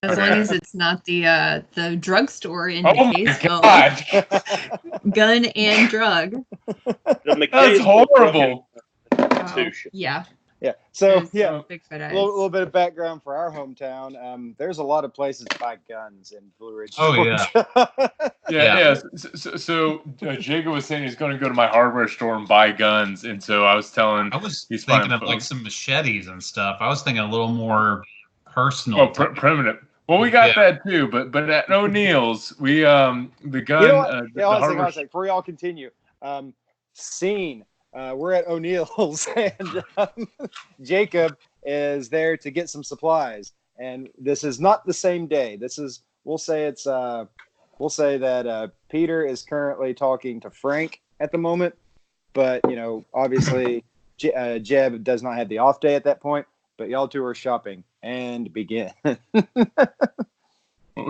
As long as it's not the drugstore in Oh my McKaysville. God. Gun and drug. That's horrible. Yeah. Yeah. So There's yeah, Bigfoot a eyes. little bit of background for our hometown. There's a lot of places to buy guns in Blue Ridge, Oh, Georgia. Yeah. So Jacob was saying he's going to go to my hardware store and buy guns, and so I was telling. I was he's thinking fine, of like some machetes and stuff. I was thinking a little more personal. Oh, primitive. Well, we got that too, but at O'Neill's, we the gun. You know what? The hardware. Before y'all continue, scene. We're at O'Neill's, and Jacob is there to get some supplies. And this is not the same day. We'll say that Peter is currently talking to Frank at the moment, but obviously Jeb does not have the off day at that point. But y'all two are shopping and begin.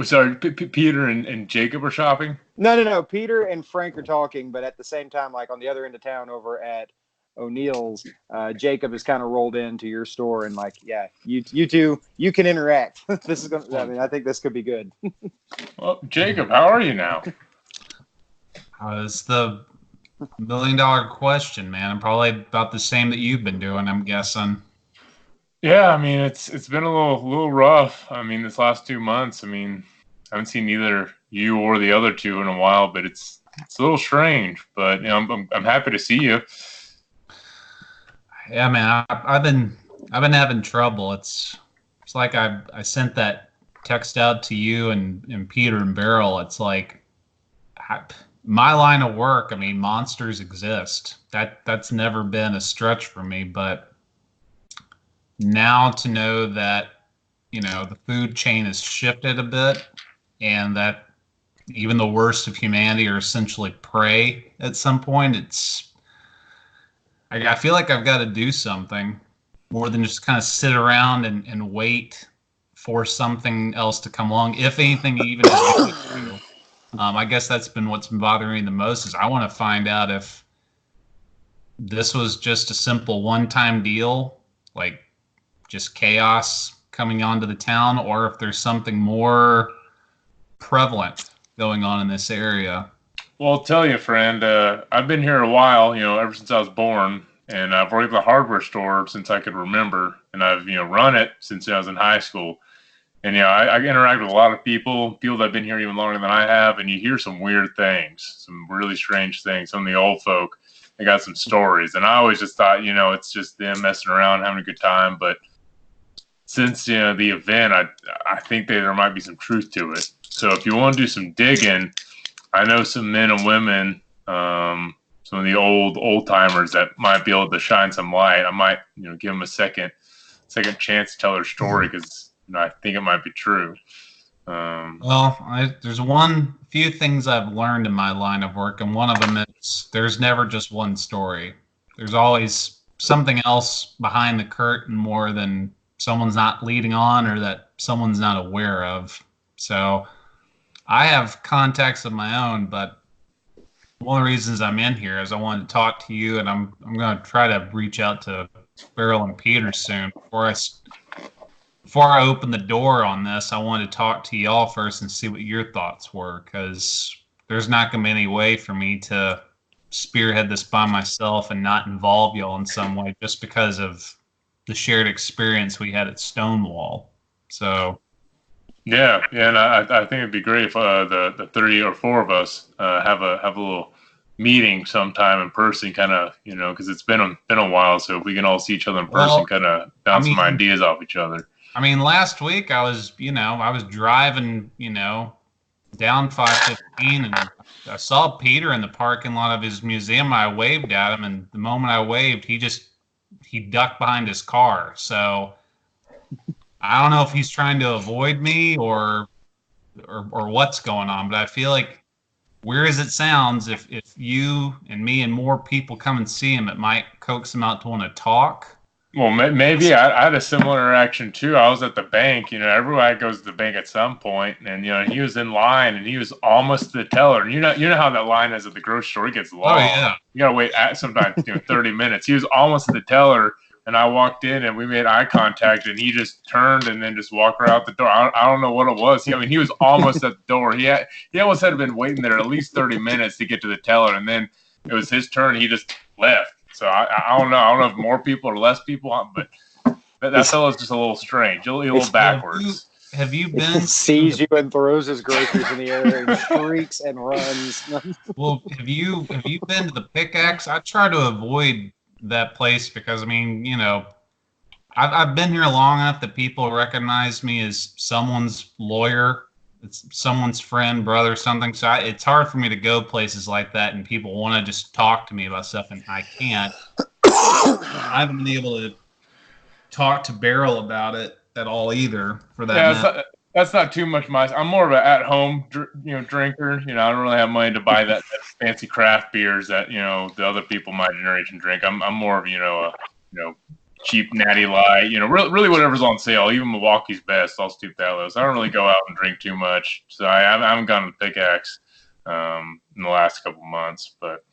Sorry, Peter and Jacob are shopping? No. Peter and Frank are talking, but at the same time, like on the other end of town over at O'Neill's, Jacob has kind of rolled into your store and you two, you can interact. This is I think this could be good. Well, Jacob, how are you now? It's the $1 million question, man. I'm probably about the same that you've been doing, I'm guessing. Yeah, I mean it's been a little rough. I mean, this last 2 months. I mean, I haven't seen either you or the other two in a while, but it's a little strange. But I'm happy to see you. Yeah, man, I've been having trouble. It's like I sent that text out to you and Peter and Beryl. It's like my line of work. I mean, monsters exist. That's never been a stretch for me, but now to know that the food chain has shifted a bit and that even the worst of humanity are essentially prey at some point, I feel like I've got to do something more than just kind of sit around and wait for something else to come along, if anything even is going through. I guess that's been what's been bothering me the most is I want to find out if this was just a simple one-time deal, like just chaos coming onto the town, or if there's something more prevalent going on in this area. Well, I'll tell you, friend, I've been here a while, ever since I was born, and I've worked at the hardware store since I could remember, and I've, run it since I was in high school. And, I interact with a lot of people that have been here even longer than I have, and you hear some weird things, some really strange things. Some of the old folk, they got some stories, and I always just thought, it's just them messing around, having a good time, but since the event, I think there might be some truth to it. So if you want to do some digging, I know some men and women, some of the old timers that might be able to shine some light. I might give them a second chance to tell their story because I think it might be true. There's few things I've learned in my line of work, and one of them is there's never just one story. There's always something else behind the curtain more than someone's not leading on or that someone's not aware of. So I have contacts of my own, but one of the reasons I'm in here is I wanted to talk to you, and I'm going to try to reach out to Beryl and Peter soon. Before I open the door on this, I wanted to talk to y'all first and see what your thoughts were, because there's not going to be any way for me to spearhead this by myself and not involve y'all in some way just because of the shared experience we had at Stonewall. So yeah, and I think it'd be great if the 3 or 4 of us have a little meeting sometime in person, kind of, because it's been a while. So if we can all see each other in person, kind of bounce some ideas off each other. I mean, last week I was driving, down 515, and I saw Peter in the parking lot of his museum. I waved at him, and the moment I waved, he ducked behind his car. So I don't know if he's trying to avoid me or what's going on, but I feel like, weird as it sounds, if you and me and more people come and see him, it might coax him out to want to talk. Well, maybe I had a similar interaction too. I was at the bank. Everybody goes to the bank at some point, and he was in line, and he was almost to the teller. You know how that line is at the grocery store. It gets long. Oh yeah. You gotta wait sometimes 30 minutes. He was almost to the teller and I walked in, and we made eye contact, and he just turned and then just walked right out the door. I don't know what it was. He was almost at the door. He almost had been waiting there at least 30 minutes to get to the teller, and then it was his turn. He just left. So I don't know. I don't know if more people or less people, but that fellow's just a little strange, a little backwards. Have you He been sees you and throws his groceries in the air and shrieks and runs? Well, have you been to the Pickaxe? I try to avoid that place because, I mean, you know, I've been here long enough that people recognize me as someone's lawyer. It's someone's friend, brother, something. So it's hard for me to go places like that and people want to just talk to me about stuff, and I can't. I haven't been able to talk to Beryl about it at all either, for that matter. That's not too much I'm more of an at-home drinker. I don't really have money to buy that fancy craft beers that the other people my generation drink. I'm more of a cheap natty light. Really whatever's on sale. Even Milwaukee's Best, I'll stoop that low. So I don't really go out and drink too much. So I haven't gone to the Pickaxe in the last couple months, but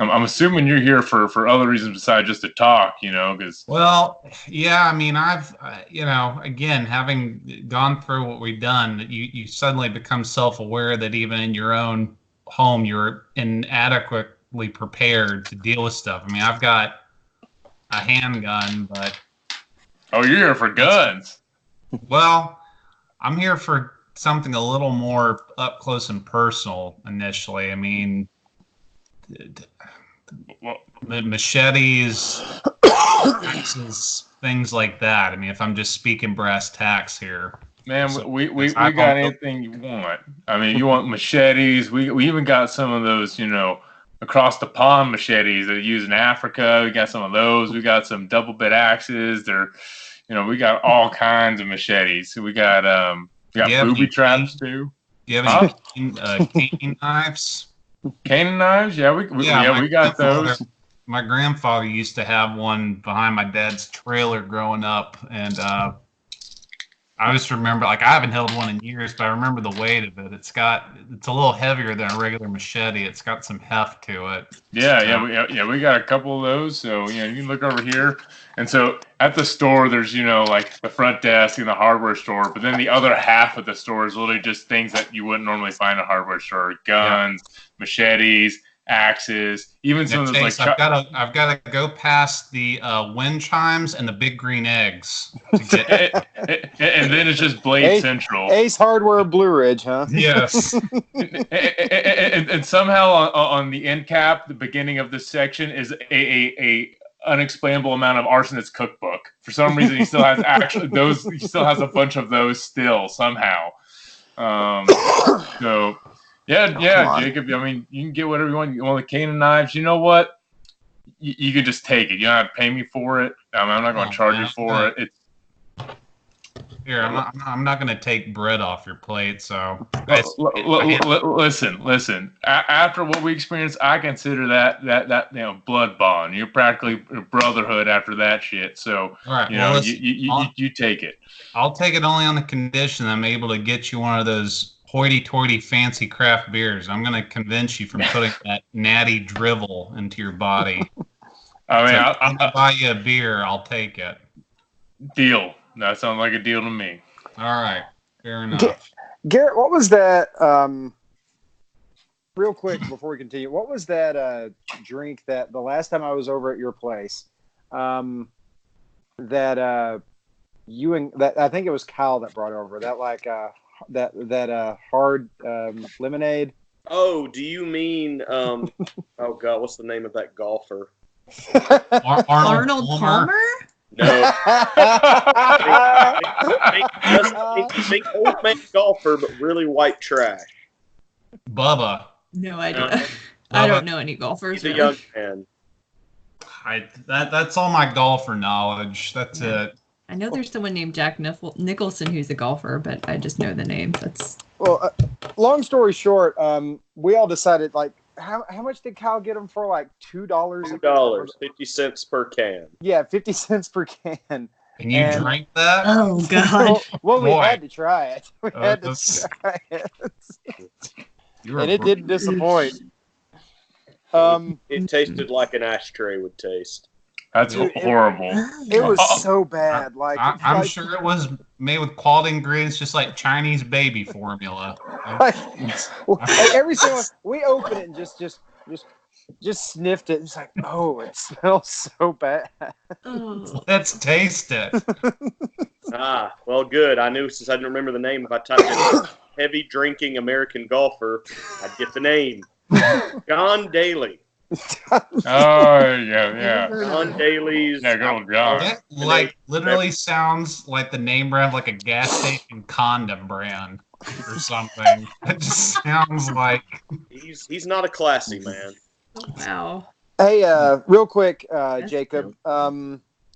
I'm assuming you're here for other reasons besides just to talk, because. Well, yeah, I mean, I've, again, having gone through what we've done, you suddenly become self-aware that even in your own home, you're inadequately prepared to deal with stuff. I mean, I've got a handgun, but. Oh, you're here for guns. Well, I'm here for something a little more up close and personal initially. I mean, machetes, axes, things like that. I mean, if I'm just speaking brass tacks here. Man, so, we got anything you want. I mean, you want machetes. We even got some of those, across the pond machetes that are used in Africa. We got some of those. We got some double bit axes. They're, we got all kinds of machetes. We got booby traps too. Do you have any caning knives? Caning knives? Yeah, we got those. My grandfather used to have one behind my dad's trailer growing up, and I just remember, I haven't held one in years, but I remember the weight of it. It's a little heavier than a regular machete. It's got some heft to it. We got a couple of those. So you can look over here, and so at the store, there's like the front desk and the hardware store, but then the other half of the store is literally just things that you wouldn't normally find in a hardware store: guns, machetes, axes, even some of those I've got to go past the wind chimes and the big green eggs to get and then it's just Blade Central. Ace Hardware Blue Ridge, huh? Yes. and somehow on the end cap, the beginning of this section is a unexplainable amount of Arsonist's cookbook. For some reason, he still has he still has a bunch of those still somehow. So. Yeah, Jacob. I mean, you can get whatever you want. You want the caning knives? You know what? You can just take it. You don't have to pay me for it. I'm not going to charge you for it. Here, I'm not going to take bread off your plate. So listen. After what we experienced, I consider that blood bond. You're practically a brotherhood after that shit. So all right, you take it. I'll take it only on the condition I'm able to get you one of those hoity-toity fancy craft beers. I'm going to convince you from putting that natty drivel into your body. I mean, I'll buy you a beer. I'll take it. Deal. That sounds like a deal to me. All right. Fair enough. Garrett, what was that, real quick before we continue, what was that drink that the last time I was over at your place, that I think it was Kyle that brought over, that that hard lemonade? Oh, do you mean oh god, what's the name of that golfer? Arnold Palmer? No. Think old man golfer, but really white trash. Bubba. No idea. I don't know any golfers. He's a young man. That's all my golfer knowledge. That's it. I know there's someone named Jack Nicholson who's a golfer, but I just know the name. Well, long story short, we all decided, how much did Kyle get them for? Like $2? $2, 50 cents per can. Yeah, 50 cents per can. And you drank that? Oh, God. Well, we had to try it. And it didn't disappoint. It tasted like an ashtray would taste. That's Dude, horrible. It was so bad. Like I'm sure it was made with quality ingredients, just like Chinese baby formula. like every single we opened it and just sniffed it. It's like, oh, it smells so bad. Oh. Let's taste it. Well, good. I knew since I didn't remember the name, if I typed in heavy drinking American golfer, I'd get the name. John Daly. Oh yeah. John Daly's. Yeah, good old John. That like literally sounds like the name brand of like a gas station condom brand or something. It just sounds like He's not a classy man. Oh, wow. Hey, real quick, Jacob.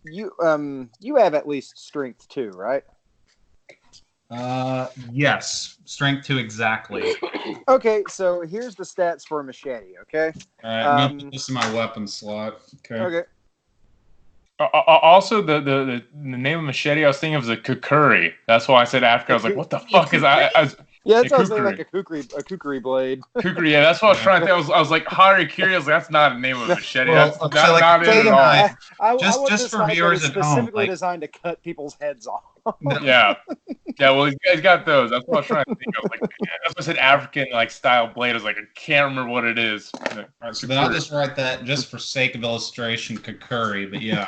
You have at least strength 2, right? yes, strength 2 exactly. Okay, so here's the stats for a machete. Okay. All right, I'm gonna put this in my weapon slot. Okay. Also, the name of machete I was thinking of was a kukuri. That's why I said Africa. I was like, what the fuck is I was, Yeah, that's what I was kukuri. saying, like a kukuri blade. Kukuri, yeah, that's what I was trying to think. I was like, harikiri. I was like, that's not a name of a machete. Well, That's okay, not, like, not it at all. Just for viewers at home, specifically like- designed to cut people's heads off. Yeah, well, he's got those. That's what I was trying to think of. Like, that's why I said African like style blade. I was like, I can't remember what it is. All right, so then I'll just write that just for sake of illustration, kukuri. But yeah,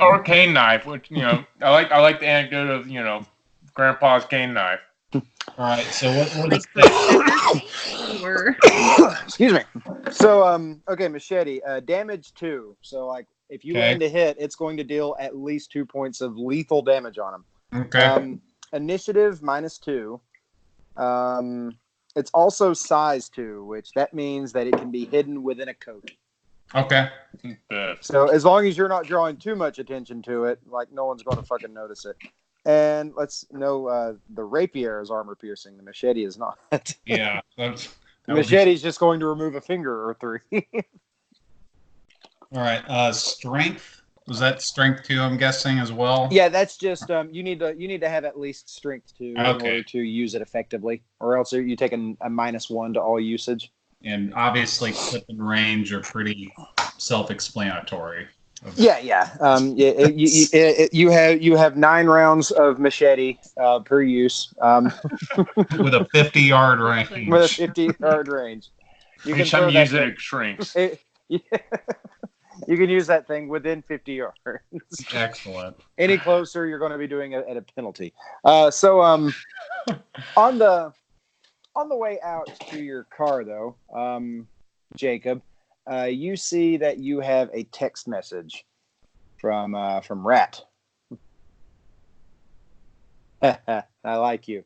or cane knife, which I like the anecdote of Grandpa's cane knife. all right. So what Like is the or Excuse me. So okay, machete. Damage 2. So like if you Okay. land a hit, it's going to deal at least 2 points of lethal damage on him. okay? Initiative -2. It's also size 2, which that means that it can be hidden within a coat. Okay. So as long as you're not drawing too much attention to it, like no one's going to fucking notice it. And let's know the rapier is armor piercing. The machete is not. Yeah. The machete's just going to remove a finger or 3. All right. Strength. Was that strength 2? I'm guessing as well. Yeah, that's just you need to have at least strength 2 in Okay. order to use it effectively, or else you take a -1 to all usage. And obviously, clip and range are pretty self-explanatory. Yeah. You have 9 rounds of machete per use With a 50-yard range. with a 50-yard range. Each time you use it, it shrinks. You can use that thing within 50 yards. Excellent. Any closer, you're going to be doing it at a penalty. So on the way out to your car, though, Jacob, you see that you have a text message from Rat. I like you.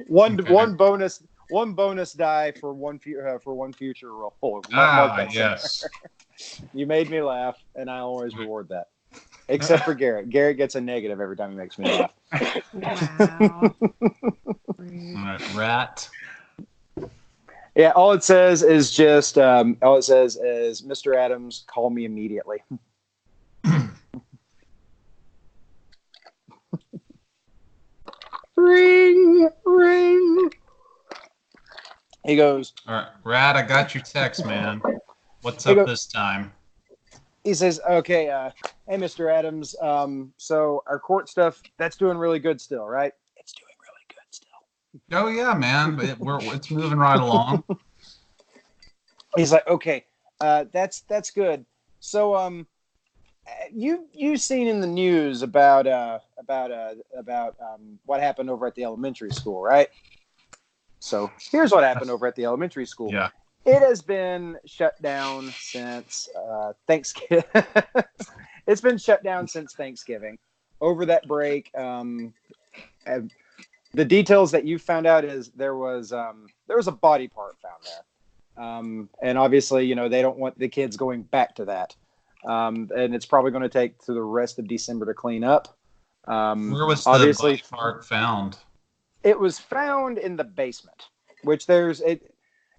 One bonus die for one future roll. Yes. You made me laugh, and I always reward that. Except for Garrett. Garrett gets a negative every time he makes me laugh. wow. All right, Rat. Yeah, all it says is Mr. Adams, call me immediately. Ring, ring. He goes, All right, Rat. I got your text, man. What's Hey, up go- this time? he says, okay, hey, Mr. Adams, so our court stuff, that's doing really good still, right? It's doing really good still. Oh yeah, man. But it's moving right along. He's like, okay, that's good. So, you've seen in the news about what happened over at the elementary school, right? So here's what happened over at the elementary school. Yeah. It has been shut down since Thanksgiving. It's been shut down since Thanksgiving. Over that break, the details that you found out is there was a body part found there, and obviously, they don't want the kids going back to that, and it's probably going to take to the rest of December to clean up. Where was the obviously body part found? It was found in the basement, which there's it.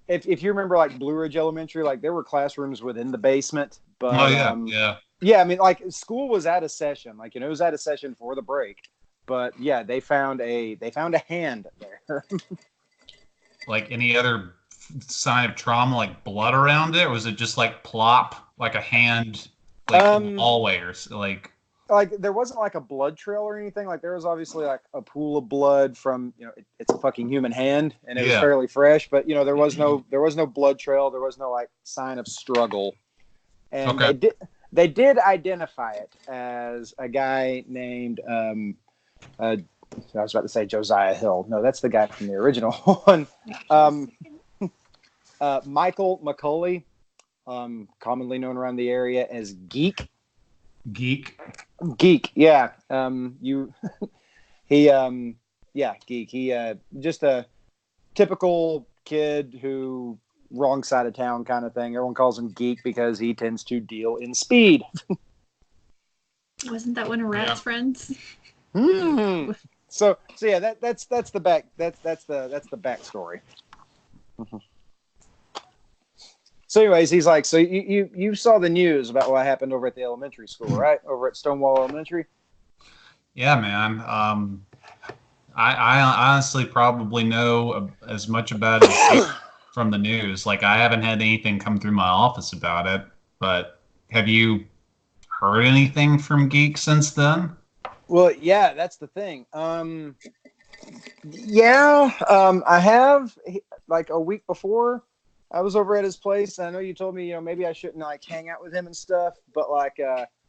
If you remember, like Blue Ridge Elementary, like there were classrooms within the basement. But Oh yeah. yeah. I mean, like school was out of session. Like it was out of session for the break. But yeah, they found a hand there. Like any other sign of trauma, like blood around it, or was it just like plop, like a hand, like in the hallway, or like there wasn't like a blood trail or anything. Like there was obviously like a pool of blood from, you know, it's a fucking human hand, and it was fairly fresh, but you know, there was no blood trail, there was no like sign of struggle. And they did identify it as a guy named I was about to say Josiah Hill. No, that's the guy from the original one. Michael McCauley, commonly known around the area as Geek. Geek, yeah. Geek. He just a typical kid who wrong side of town kind of thing. Everyone calls him Geek because he tends to deal in speed. Wasn't that one of Rat's friends? So yeah, that's the backstory. So anyways, he's like, so you saw the news about what happened over at the elementary school, right? Over at Stonewall Elementary. Yeah, man. I honestly probably know as much about it from the news. Like, I haven't had anything come through my office about it, but have you heard anything from Geek since then? Well, yeah, that's the thing. I have, like a week before I was over at his place. I know you told me, you know, maybe I shouldn't like hang out with him and stuff, but like,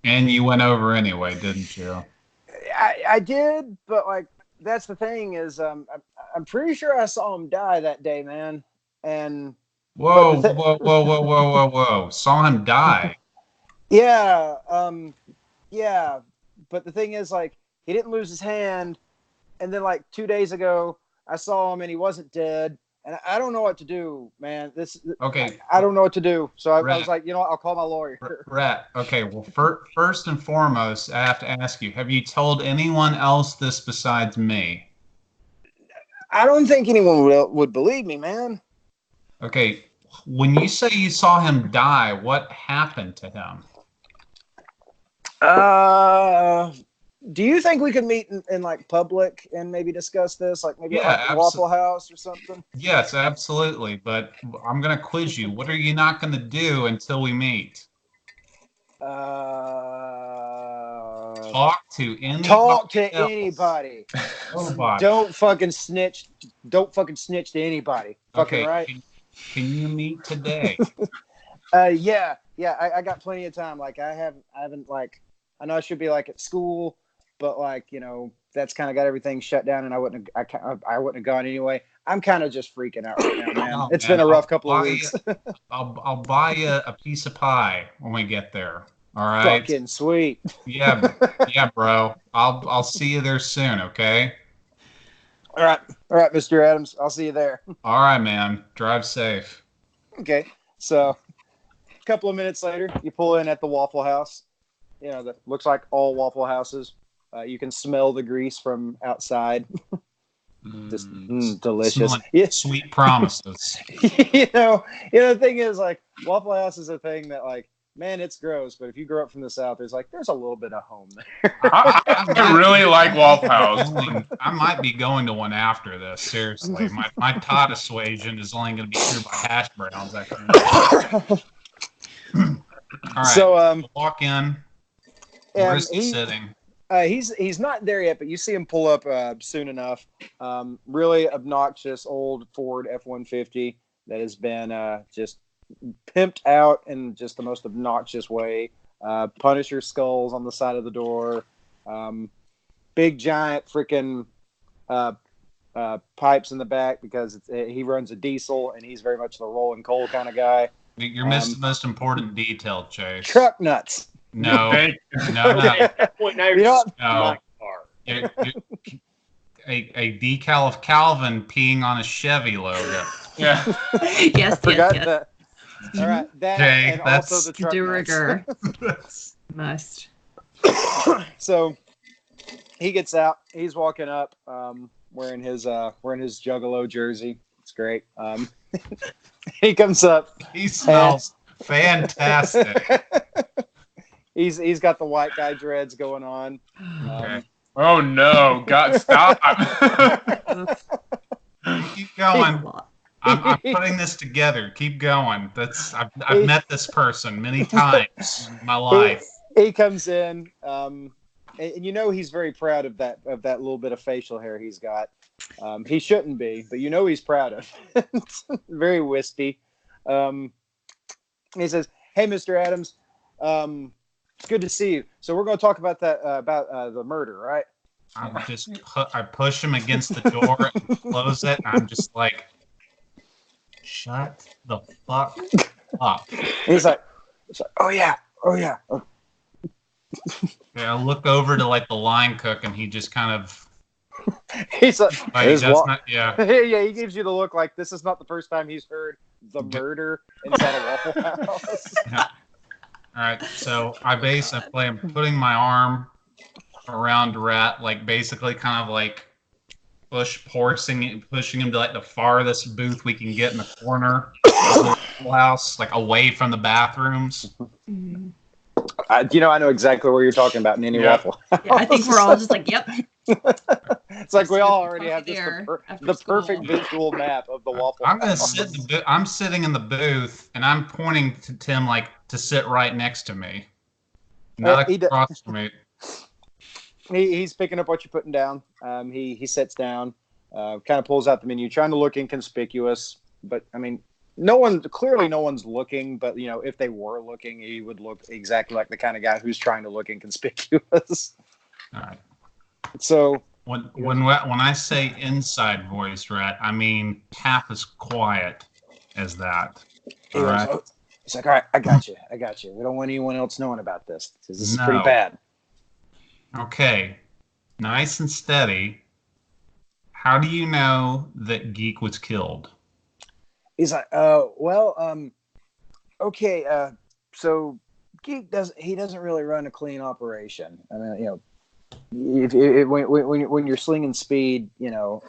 and you went over anyway, didn't you? I did, but like, that's the thing is, I'm pretty sure I saw him die that day, man. And whoa, saw him die. Yeah. Yeah. But the thing is, like, he didn't lose his hand. And then, like, 2 days ago, I saw him and he wasn't dead. And I don't know what to do, man. Okay. I don't know what to do. So I was like, you know what? I'll call my lawyer. Rat. Okay. Well, first and foremost, I have to ask you, have you told anyone else this besides me? I don't think anyone would believe me, man. Okay. When you say you saw him die, what happened to him? Do you think we could meet in like public and maybe discuss this, like maybe at the Waffle House or something? Yes, absolutely. But I'm gonna quiz you. What are you not gonna do until we meet? Talk to anybody. Nobody. Don't fucking snitch. Don't fucking snitch to anybody. Fucking right. Can you meet today? Yeah. I got plenty of time. Like I haven't like, I know I should be like at school, but like, you know, that's kind of got everything shut down, and I wouldn't have gone anyway. I'm kind of just freaking out right now, man. Oh, it's been a rough couple of weeks. I'll buy you a piece of pie when we get there. All right. Fucking sweet. Yeah, bro. I'll see you there soon. Okay. All right, Mr. Adams. I'll see you there. All right, man. Drive safe. Okay. So, a couple of minutes later, you pull in at the Waffle House. You know, that looks like all Waffle Houses. You can smell the grease from outside. Just delicious. Sweet promises. You know, the thing is, like, Waffle House is a thing that, like, man, it's gross. But if you grow up from the South, there's a little bit of home there. I really like Waffle House. I might be going to one after this. Seriously, my Todd assuasion is only going to be cured by hash browns. That kind of All right. So walk in. Where is he sitting? He's not there yet, but you see him pull up soon enough. Really obnoxious old Ford F-150 that has been just pimped out in just the most obnoxious way. Punisher skulls on the side of the door. Big giant freaking pipes in the back because he runs a diesel and he's very much the rolling coal kind of guy. You're missing the most important detail, Chase. Truck nuts. No. At that point, now you're just my car. A decal of Calvin peeing on a Chevy logo. Yeah. yes. That. All right. That Jay, and that's also the truck de nuts. rigueur. Must. So he gets out. He's walking up, wearing his Juggalo jersey. It's great. He comes up. He smells fantastic. He's got the white guy dreads going on. Okay. Oh no! God, stop! Keep going. I'm putting putting this together. Keep going. I've met this person many times in my life. He comes in, and you know he's very proud of that little bit of facial hair he's got. He shouldn't be, but you know he's proud of it. Very wispy. He says, "Hey, Mr. Adams, it's good to see you. So we're going to talk about that about the murder, right?" I push him against the door and close it. And I'm just like, shut the fuck up. He's like, "Oh yeah, oh yeah." Yeah, I look over to like the line cook, and he just kind of. He's like, yeah. Yeah, he gives you the look like this is not the first time he's heard the murder inside a Waffle House. Yeah. All right, so I'm putting my arm around Rat, like basically kind of like pushing him to like the farthest booth we can get in the corner of the house, like away from the bathrooms. I know exactly what you're talking about in any Waffle House. Yeah, I think we're all just like, yep. It's like we all already have just the school. perfect visual map of the Waffle House. I'm sitting in the booth, and I'm pointing to Tim like to sit right next to me, not across from me. He's picking up what you're putting down. He sits down, kind of pulls out the menu, trying to look inconspicuous. But I mean, no one's looking. But you know, if they were looking, he would look exactly like the kind of guy who's trying to look inconspicuous. All right. So when I say inside voice, Rat, I mean half as quiet as that. All right. It's like, all right, I got you. We don't want anyone else knowing about this. This is pretty bad. Okay, nice and steady. How do you know that Geek was killed? He's like, okay, so Geek doesn't really run a clean operation. I mean, you know, when you're slinging speed, you know,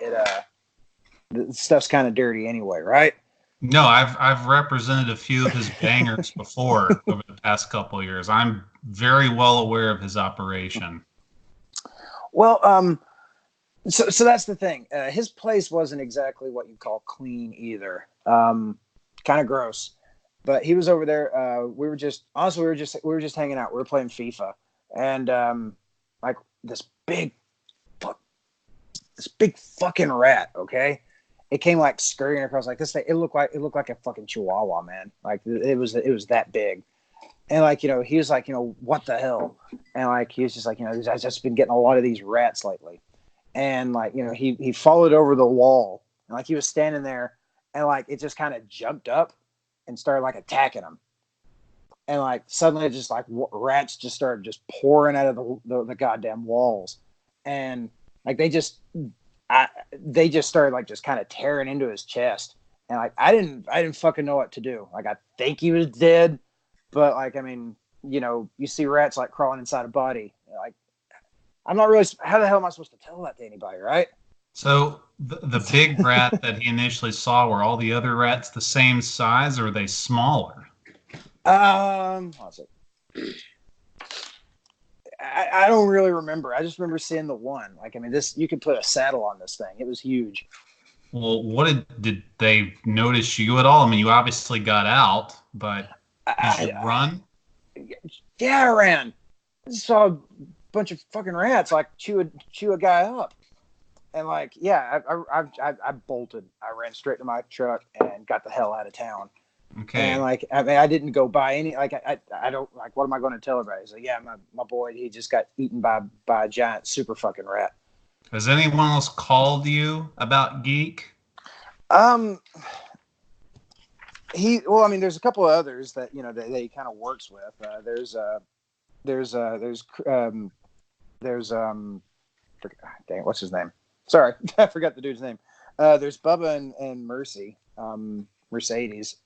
the stuff's kind of dirty anyway, right? No, I've represented a few of his bangers before over the past couple of years. I'm very well aware of his operation. Well, so that's the thing. His place wasn't exactly what you call clean either. Kind of gross. But he was over there. We were just hanging out. We were playing FIFA, and like this big fucking rat. Okay, it came like scurrying across like this thing. It looked like a fucking chihuahua, man. Like it was that big. And like, you know, he was like, you know, what the hell? And like, he was just like, you know, I've just been getting a lot of these rats lately. And like, you know, he followed over the wall, and like he was standing there, and like it just kind of jumped up and started like attacking him. And like suddenly just like rats just started just pouring out of the goddamn walls. And like they just started like just kind of tearing into his chest. And like I didn't fucking know what to do. Like I think he was dead. But like, I mean, you know, you see rats like crawling inside a body. Like, I'm not really. How the hell am I supposed to tell that to anybody, right? So the big rat that he initially saw, were all the other rats the same size, or are they smaller? I don't really remember. I just remember seeing the one. Like, I mean, you could put a saddle on this thing. It was huge. Well, did they notice you at all? I mean, you obviously got out, but. Did you run? Yeah, I ran. I saw a bunch of fucking rats like chew a guy up, and like, yeah, I bolted. I ran straight to my truck and got the hell out of town. Okay. And like, I mean, I didn't go buy any. Like, I don't like. What am I going to tell everybody? So yeah, my boy, he just got eaten by a giant super fucking rat. Has anyone else called you about Geek? Well, I mean, there's a couple of others that, you know, that he kind of works with. Dang, what's his name? Sorry, I forgot the dude's name. There's Bubba and Mercy, Mercedes.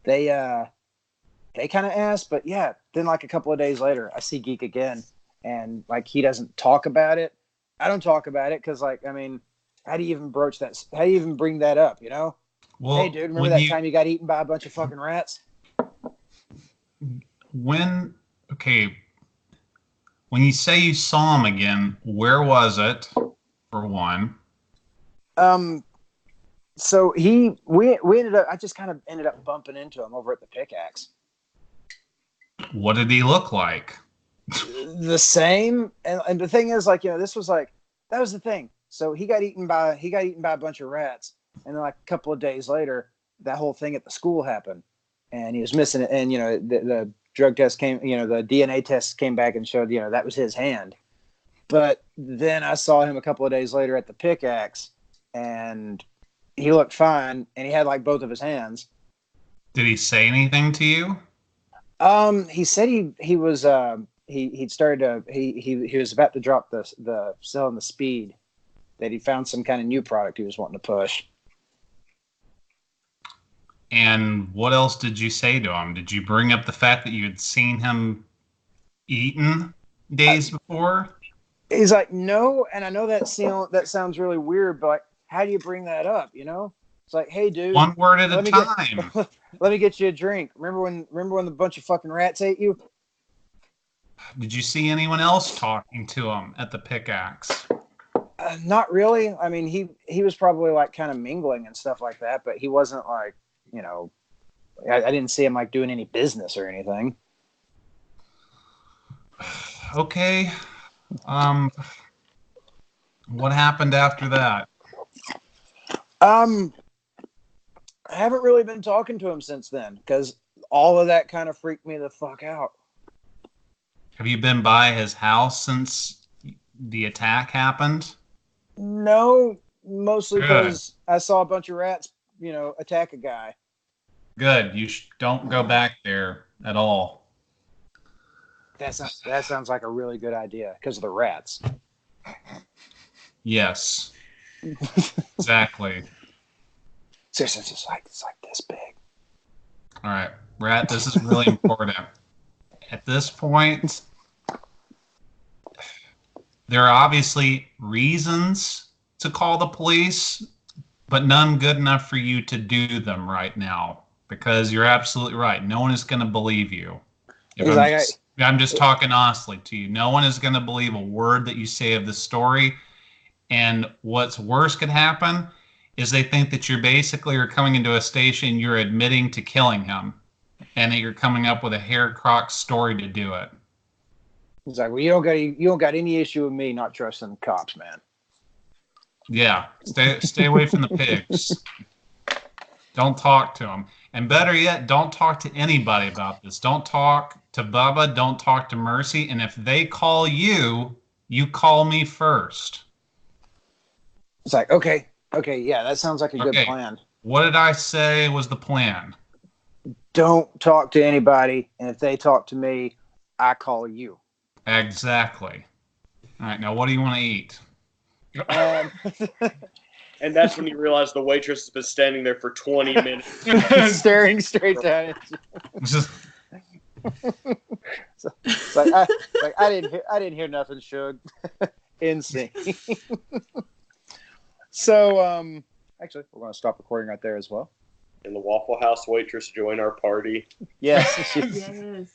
They kind of asked, but yeah. Then like a couple of days later, I see Geek again, and like he doesn't talk about it. I don't talk about it because, like, I mean, how do you even broach that? How do you even bring that up? You know? Well, hey, dude, remember that time you got eaten by a bunch of fucking rats? When you say you saw him again, where was it, for one? So we ended up. I just kind of ended up bumping into him over at the Pickaxe. What did he look like? The same, and the thing is, like, this was like that was the thing. So he got eaten by a bunch of rats, and then like a couple of days later, that whole thing at the school happened, and he was missing it. And the drug test came, the DNA test came back and showed that was his hand. But then I saw him a couple of days later at the Pickaxe, and he looked fine, and he had like both of his hands. Did he say anything to you? He said he was he'd started to he was about to drop the selling the speed, that he found some kind of new product he was wanting to push. And what else did you say to him? Did you bring up the fact that you had seen him eaten days before? He's like, no, and I know that sounds really weird, but like, how do you bring that up? It's like, hey, dude, one word at a time. Let me get you a drink. Remember when the bunch of fucking rats ate you? Did you see anyone else talking to him at the Pickaxe? Not really. I mean, he was probably like kind of mingling and stuff like that, but he wasn't like, I didn't see him like doing any business or anything. Okay. What happened after that? I haven't really been talking to him since then, because all of that kind of freaked me the fuck out. Have you been by his house since the attack happened? No, mostly because I saw a bunch of rats, attack a guy. Good. You don't go back there at all. That sounds like a really good idea because of the rats. Yes. Exactly. Seriously, it's like this big. All right, Rat, this is really important. At this point, there are obviously reasons to call the police, but none good enough for you to do them right now, because you're absolutely right. No one is going to believe you. I'm just talking honestly to you. No one is going to believe a word that you say of this story. And what's worse could happen is they think that you're basically coming into a station, you're admitting to killing him, and that you're coming up with a hair-crock story to do it. He's like, well, you don't got any issue with me not trusting the cops, man. Yeah, stay away from the pigs. Don't talk to them. And better yet, don't talk to anybody about this. Don't talk to Bubba. Don't talk to Mercy. And if they call you, you call me first. It's like, okay, yeah, that sounds like a good plan. What did I say was the plan? Don't talk to anybody, and if they talk to me, I call you. Exactly. All right, now what do you want to eat? And that's when you realize the waitress has been standing there for 20 minutes. Staring straight down at you. Just... it's like I didn't hear nothing, Shug. Insane. So, actually, we're going to stop recording right there as well. And the Waffle House waitress join our party. Yes. Yes.